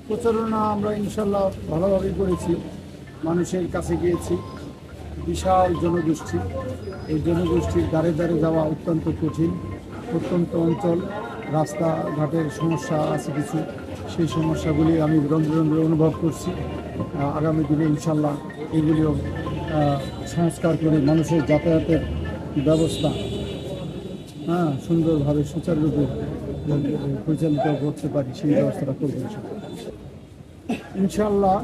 প্রচারণা আমরা ইনশাল্লাহ ভালোভাবেই করেছি। মানুষের কাছে গিয়েছি, বিশাল জনগোষ্ঠী। এই জনগোষ্ঠীর দ্বারে দ্বারে যাওয়া অত্যন্ত কঠিন। প্রত্যন্ত অঞ্চল, রাস্তাঘাটের সমস্যা আছে কিছু, সেই সমস্যাগুলি আমি রন্ধ্রে রন্ধ্রে অনুভব করছি। আগামী দিনে ইনশাল্লাহ এগুলিও সংস্কার করে মানুষের যাতায়াতের ব্যবস্থা সুন্দরভাবে সুচারুরূপে পরিচালিত করতে পারি, সেই ব্যবস্থাটা করবো ইনশাল্লাহ।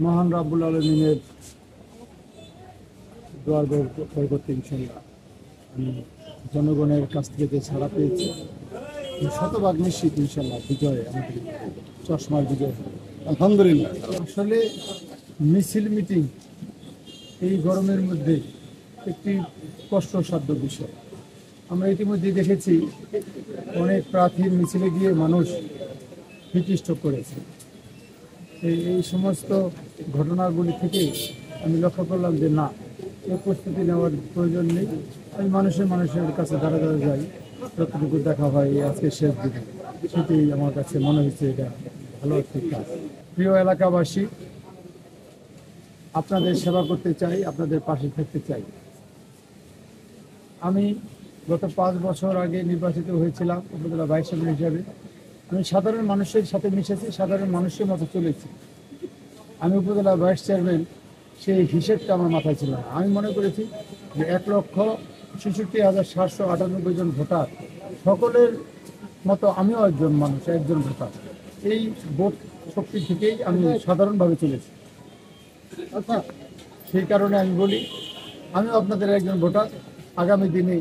মহান রাব্বুল আলমিনের দোয়ার বরকতে ইনশাল্লাহ আমি জনগণের কাছ থেকে যে ছাড়া পেয়েছি, শতভাগ নিশ্চিত ইনশাল্লাহ বিজয়, আমাদের চশমার বিজয়। আলহামদুলিল্লাহ। আসলে মিছিল মিটিং এই গরমের মধ্যে একটি কষ্টসাধ্য বিষয়। আমরা ইতিমধ্যে দেখেছি অনেক প্রার্থীর মিছিলে গিয়ে মানুষ বিতৃষ্ট করেছে। এই সমস্ত ঘটনাগুলি থেকে আমি লক্ষ্য করলাম যে না, এই প্রস্তুতি নেওয়ার প্রয়োজন নেই। আমি মানুষের কাছে দাঁড়া দাঁড়া যাই, যতটুকু দেখা হয় আজকে শেষ দিনে, সেটাই আমার কাছে মনে হচ্ছে এটা ভালো একটি কাজ। প্রিয় এলাকাবাসী, আপনাদের সেবা করতে চাই, আপনাদের পাশে থাকতে চাই। আমি গত 5 বছর আগে নির্বাচিত হয়েছিলাম উপজেলা ভাইস চেয়ারম্যান হিসাবে। আমি সাধারণ মানুষের সাথে মিশেছি, সাধারণ মানুষের মতো চলেছি। আমি উপজেলা ভাইস চেয়ারম্যান, সেই হিসেবটা আমার মাথায় ছিল না। আমি মনে করেছি যে 1,66,798 জন ভোটার, সকলের মতো আমিও একজন মানুষ, একজন ভোটার। এই ভোট শক্তি থেকেই আমি সাধারণভাবে চলেছি। সেই কারণে আমি বলি, আমিও আপনাদের একজন ভোটার। আগামী দিনে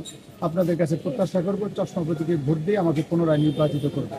আপনাদের কাছে প্রত্যাশা করব, চশমা প্রতীকে ভোট দিয়ে আমাকে পুনরায় নির্বাচিত করবে।